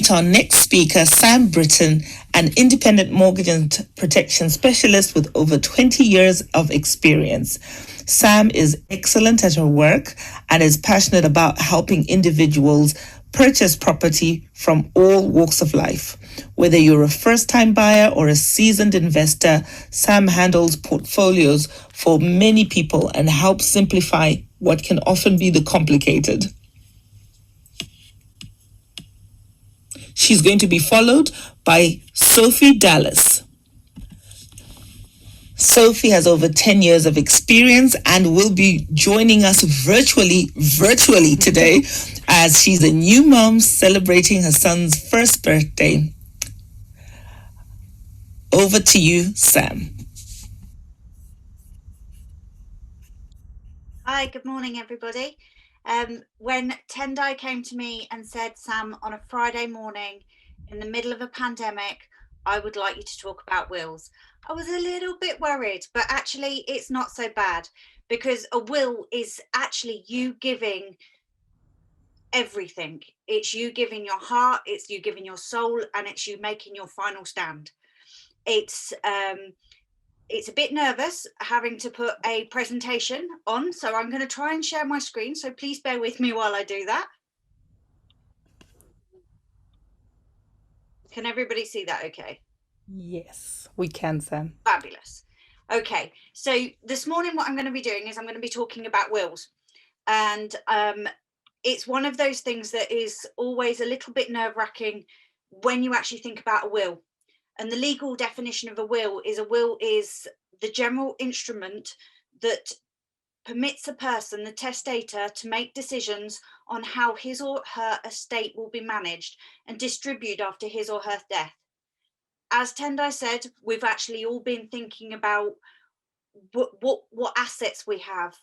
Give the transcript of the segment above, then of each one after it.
To our next speaker, Sam Britton, an independent mortgage and protection specialist with over 20 years of experience. Sam is excellent at her work and is passionate about helping individuals purchase property from all walks of life. Whether you're a first-time buyer or a seasoned investor, Sam handles portfolios for many people and helps simplify what can often be the complicated. She's going to be followed by Sophie Dallas. Sophie has over 10 years of experience and will be joining us virtually today as she's a new mom celebrating her son's first birthday. Over to you, Sam. Hi, good morning, everybody. When Tendai came to me and said, Sam, on a Friday morning in the middle of a pandemic, I would like you to talk about wills, I was a little bit worried, but actually it's not so bad, because a will is actually you giving everything. It's you giving your heart, it's you giving your soul, and it's you making your final stand. It's a bit nervous having to put a presentation on, so I'm going to try and share my screen, so please bear with me while I do that. Can everybody see that okay? Yes, we can, Sam. Fabulous. Okay, so this morning what I'm going to be doing is I'm going to be talking about wills, and it's one of those things that is always a little bit nerve-wracking when you actually think about a will. And the legal definition of a will is the general instrument that permits a person, the testator, to make decisions on how his or her estate will be managed and distributed after his or her death. As Tendai said, we've actually all been thinking about what assets we have,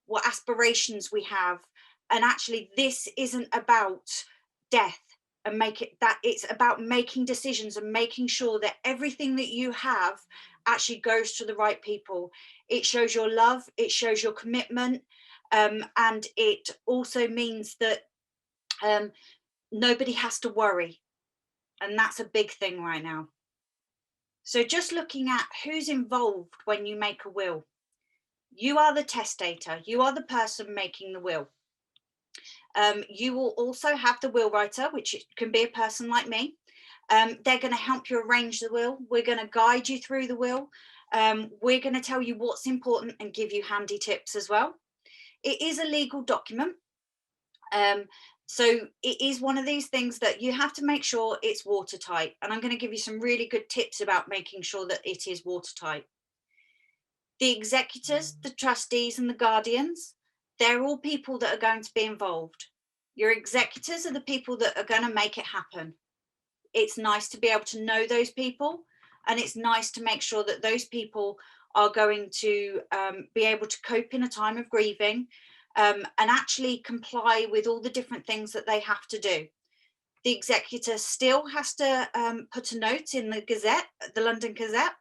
what aspirations we have, and actually this isn't about death and make it that, it's about making decisions and making sure that everything that you have actually goes to the right people. It shows your love, it shows your commitment, and it also means that nobody has to worry, and that's a big thing right now. So just looking at who's involved when you make a will. You are the testator, you are the person making the will. You will also have the will writer, which can be a person like me. They're going to help you arrange the will. We're going to guide you through the will. We're going to tell you what's important and give you handy tips as well. It is a legal document. So it is one of these things that you have to make sure it's watertight. And I'm going to give you some really good tips about making sure that it is watertight. The executors, the trustees, and the guardians, they're all people that are going to be involved. Your executors are the people that are going to make it happen. It's nice to be able to know those people, and it's nice to make sure that those people are going to be able to cope in a time of grieving, and actually comply with all the different things that they have to do. The executor still has to put a note in the Gazette, the London Gazette,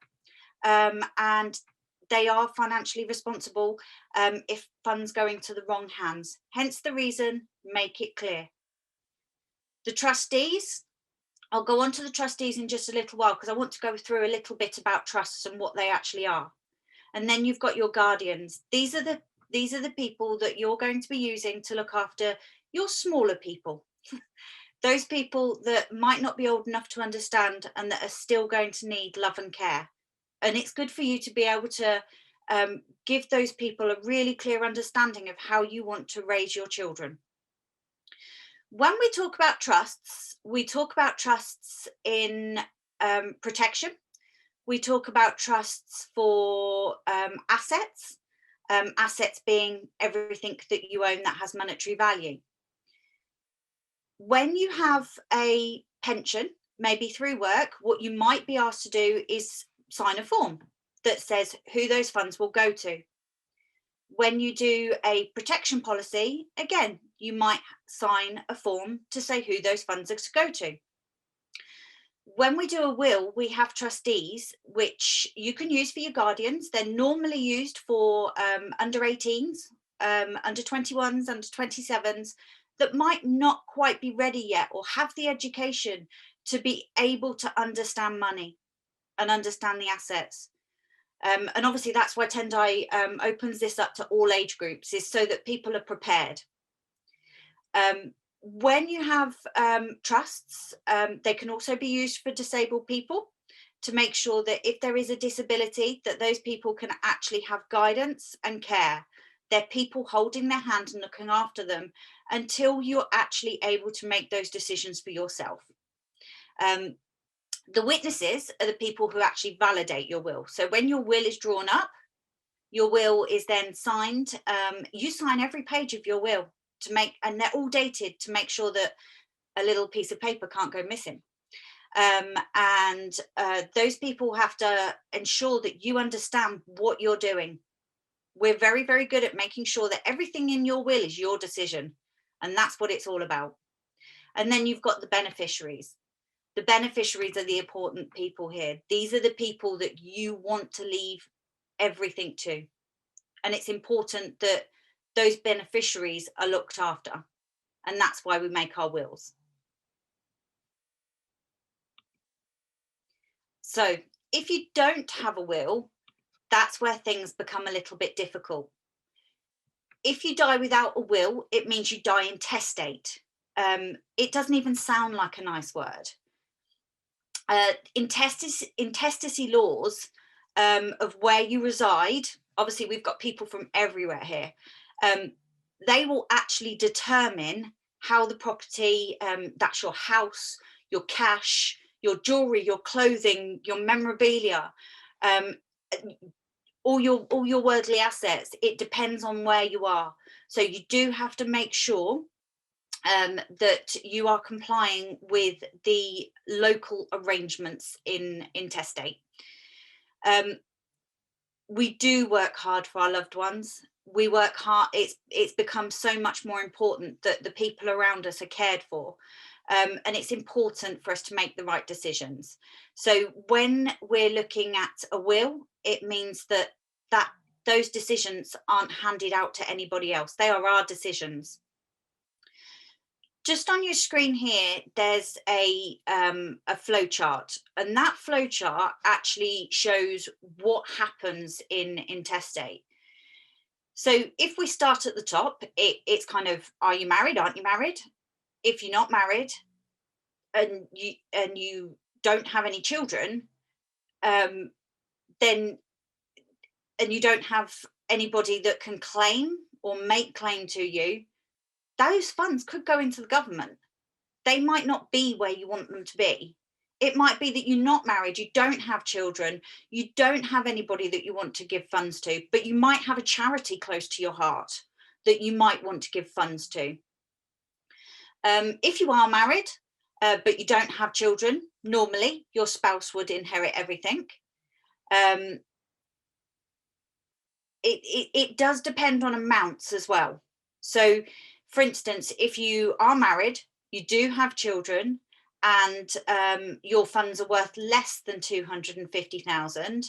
and they are financially responsible if funds go into the wrong hands. Hence the reason, make it clear. The trustees, I'll go on to the trustees in just a little while because I want to go through a little bit about trusts and what they actually are. And then you've got your guardians. These are the people that you're going to be using to look after your smaller people. Those people that might not be old enough to understand and that are still going to need love and care. And it's good for you to be able to give those people a really clear understanding of how you want to raise your children. When we talk about trusts, we talk about trusts in protection. We talk about trusts for assets, assets being everything that you own that has monetary value. When you have a pension, maybe through work, what you might be asked to do is sign a form that says who those funds will go to. When you do a protection policy, again, you might sign a form to say who those funds are to go to. When we do a will, we have trustees, which you can use for your guardians. They're normally used for under 18s, under 21s, under 27s. that might not quite be ready yet or have the education to be able to understand money and understand the assets. And obviously that's why Tendai opens this up to all age groups, is so that people are prepared. When you have trusts, they can also be used for disabled people, to make sure that if there is a disability, that those people can actually have guidance and care. They're people holding their hand and looking after them until you're actually able to make those decisions for yourself. The witnesses are the people who actually validate your will. So when your will is drawn up, your will is then signed. You sign every page of your will to make, and they're all dated to make sure that a little piece of paper can't go missing. And those people have to ensure that you understand what you're doing. We're very, very good at making sure that everything in your will is your decision, and that's what it's all about. And then you've got the beneficiaries. The beneficiaries are the important people here. These are the people that you want to leave everything to, and it's important that those beneficiaries are looked after, and that's why we make our wills. So if you don't have a will, that's where things become a little bit difficult. If you die without a will, it means you die intestate. It doesn't even sound like a nice word. Intestacy laws of where you reside, obviously we've got people from everywhere here, they will actually determine how the property, that's your house, your cash, your jewelry, your clothing, your memorabilia, all your worldly assets. It depends on where you are. So you do have to make sure that you are complying with the local arrangements in intestate. We do work hard for our loved ones. We work hard. It's become so much more important that the people around us are cared for. And it's important for us to make the right decisions. So when we're looking at a will, it means that those decisions aren't handed out to anybody else. They are our decisions. Just on your screen here, there's a flow chart, and that flow chart actually shows what happens in intestate. So if we start at the top, it's kind of, are you married? Aren't you married? If you're not married and you don't have any children, then, and you don't have anybody that can claim or make claim to you, those funds could go into the government. They might not be where you want them to be. It might be that you're not married, you don't have children, you don't have anybody that you want to give funds to, but you might have a charity close to your heart that you might want to give funds to. If you are married, but you don't have children, normally your spouse would inherit everything. It does depend on amounts as well. So, for instance, if you are married, you do have children, and your funds are worth less than 250,000,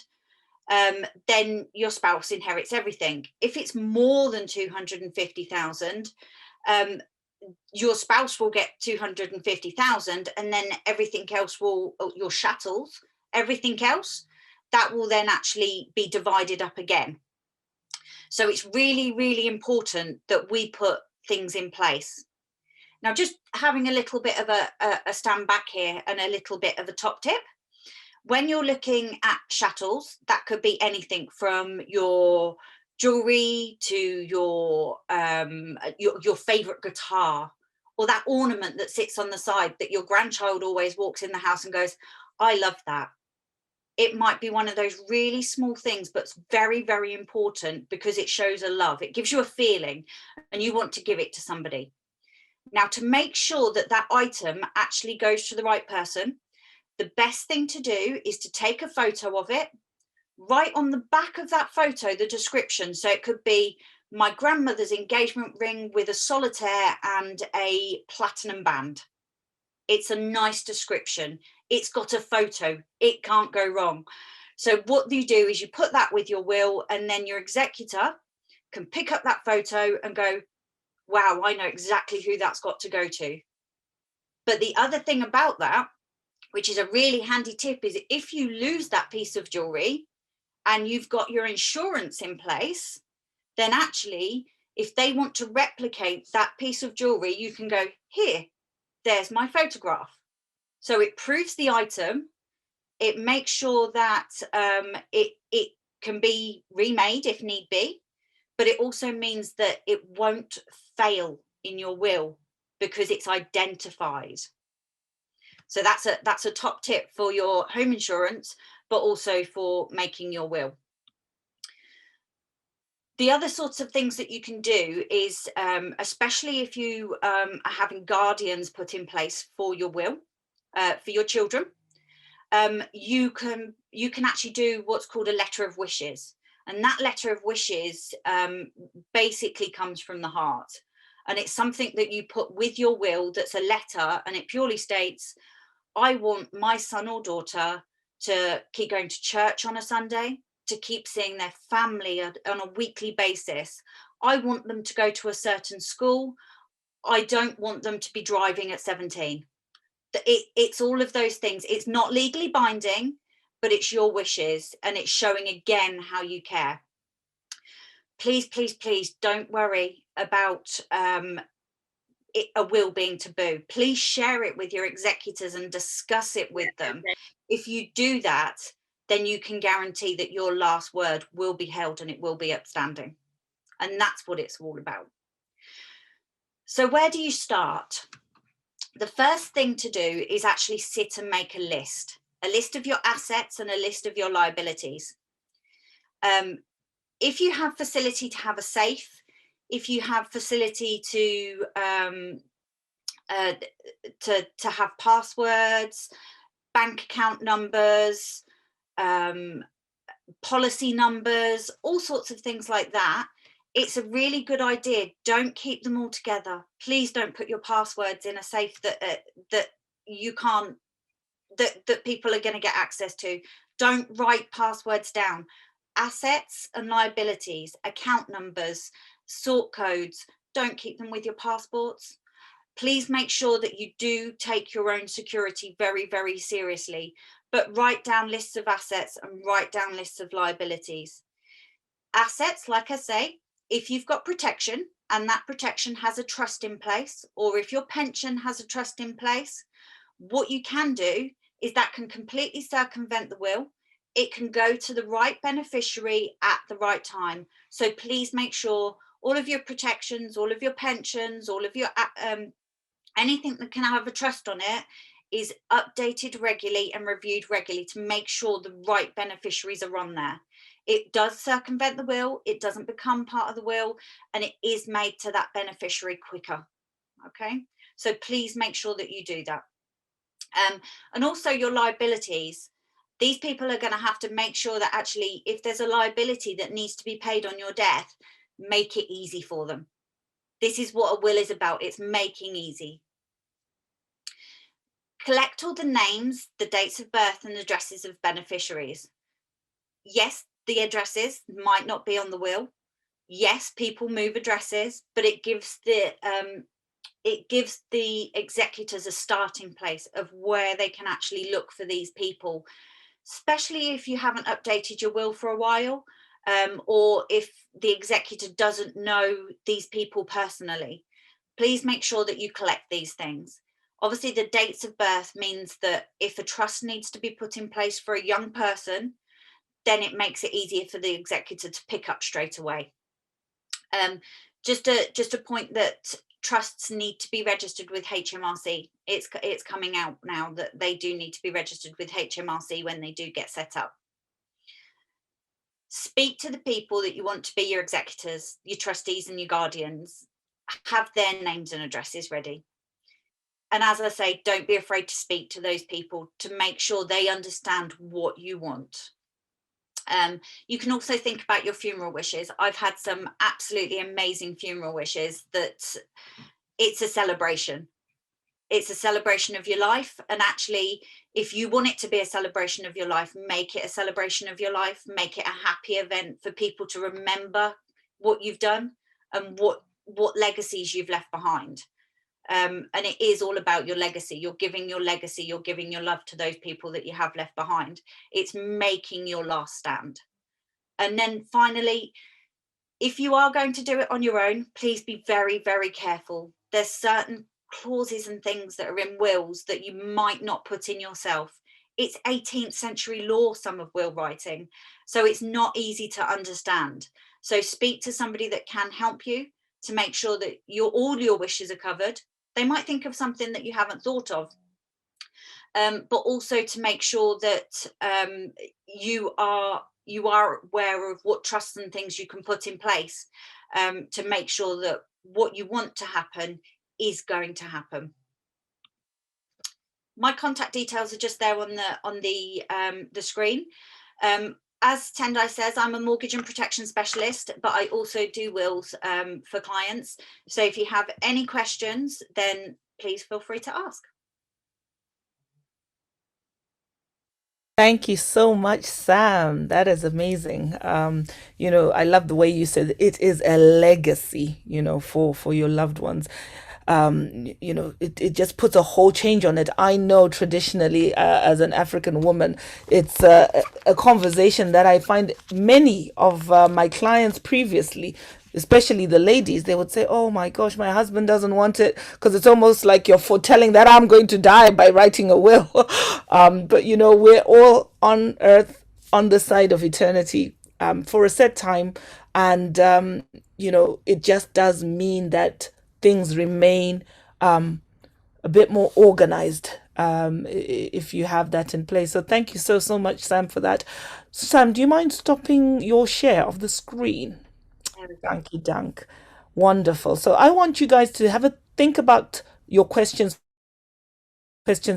then your spouse inherits everything. If it's more than 250,000, your spouse will get 250,000, and then everything else will, your chattels, everything else, that will then actually be divided up again. So it's really, really important that we put things in place. Now, just having a little bit of a stand back here and a little bit of a top tip. When you're looking at chattels, that could be anything from your jewelry to your favorite guitar, or that ornament that sits on the side that your grandchild always walks in the house and goes, I love that. It might be one of those really small things, but it's very, very important because it shows a love. It gives you a feeling and you want to give it to somebody. Now, to make sure that that item actually goes to the right person, the best thing to do is to take a photo of it, write on the back of that photo the description. So it could be my grandmother's engagement ring with a solitaire and a platinum band. It's a nice description. It's got a photo. It can't go wrong. So what you do is you put that with your will, and then your executor can pick up that photo and go, wow, I know exactly who that's got to go to. But the other thing about that, which is a really handy tip, is if you lose that piece of jewelry and you've got your insurance in place, then actually, if they want to replicate that piece of jewelry, you can go, here, there's my photograph. So it proves the item. It makes sure that it can be remade if need be, but it also means that it won't fail in your will because it's identified. So that's a top tip for your home insurance, but also for making your will. The other sorts of things that you can do is, especially if you are having guardians put in place for your will, for your children, you can actually do what's called a letter of wishes. And that letter of wishes basically comes from the heart. And it's something that you put with your will that's a letter, and it purely states, I want my son or daughter to keep going to church on a Sunday, to keep seeing their family on a weekly basis. I want them to go to a certain school. I don't want them to be driving at 17. It's all of those things. It's not legally binding, but it's your wishes, and it's showing again how you care. Please, please, please don't worry about a will being taboo. Please share it with your executors and discuss it with them. If you do that, then you can guarantee that your last word will be held and it will be upstanding. And that's what it's all about. So where do you start? The first thing to do is actually sit and make a list of your assets and a list of your liabilities. If you have facility to have a safe, if you have facility to have passwords, bank account numbers, policy numbers, all sorts of things like that, it's a really good idea. Don't keep them all together. Please don't put your passwords in a safe that you can't, that people are going to get access to. Don't write passwords down. Assets and liabilities, account numbers, sort codes, don't keep them with your passports. Please make sure that you do take your own security very, very seriously, but write down lists of assets and write down lists of liabilities. Assets, like I say, if you've got protection and that protection has a trust in place, or if your pension has a trust in place, what you can do is that can completely circumvent the will. It can go to the right beneficiary at the right time. So please make sure all of your protections, all of your pensions, all of your anything that can have a trust on it is updated regularly and reviewed regularly to make sure the right beneficiaries are on there. It does circumvent the will, it doesn't become part of the will, and it is made to that beneficiary quicker. Okay, so please make sure that you do that. And also your liabilities. These people are going to have to make sure that actually, if there's a liability that needs to be paid on your death, make it easy for them. This is what a will is about. It's making easy. Collect all the names, the dates of birth and addresses of beneficiaries. Yes, the addresses might not be on the will. Yes, people move addresses, but it gives the executors a starting place of where they can actually look for these people, especially if you haven't updated your will for a while, or if the executor doesn't know these people personally. Please make sure that you collect these things. Obviously, the dates of birth means that if a trust needs to be put in place for a young person, then it makes it easier for the executor to pick up straight away. Just a point that trusts need to be registered with HMRC. It's coming out now that they do need to be registered with HMRC when they do get set up. Speak to the people that you want to be your executors, your trustees and your guardians. Have their names and addresses ready. And as I say, don't be afraid to speak to those people to make sure they understand what you want. You can also think about your funeral wishes. I've had some absolutely amazing funeral wishes that it's a celebration. It's a celebration of your life. And actually, if you want it to be a celebration of your life, make it a celebration of your life, make it a happy event for people to remember what you've done and what legacies you've left behind. And it is all about your legacy. You're giving your legacy, you're giving your love to those people that you have left behind. It's making your last stand. And then finally, if you are going to do it on your own, please be very, very careful. There's certain clauses and things that are in wills that you might not put in yourself. It's 18th century law, some of will writing, so it's not easy to understand. So speak to somebody that can help you to make sure that all your wishes are covered. They might think of something that you haven't thought of, but also to make sure that you are aware of what trusts and things you can put in place to make sure that what you want to happen is going to happen. My contact details are just there on the screen. As Tendai says, I'm a mortgage and protection specialist, but I also do wills for clients. So if you have any questions, then please feel free to ask. Thank you so much, Sam. That is amazing. I love the way you said it is a legacy, for your loved ones. It just puts a whole change on it. I know traditionally, as an African woman, it's a conversation that I find many of my clients previously, especially the ladies, they would say, "Oh my gosh, my husband doesn't want it," because it's almost like you're foretelling that I'm going to die by writing a will. But we're all on earth on the side of eternity for a set time, and it just does mean that things remain a bit more organized if you have that in place. So thank you so much, Sam, for that. Sam, do you mind stopping your share of the screen? Thank you, Dank. Wonderful. So I want you guys to have a think about your questions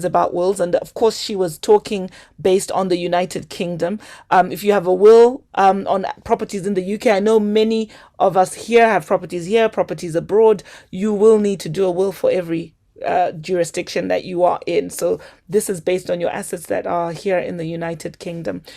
about wills, and of course she was talking based on the United Kingdom. If you have a will on properties in the UK, I know many of us here have properties here, properties abroad. You will need to do a will for every jurisdiction that you are in. So this is based on your assets that are here in the United Kingdom.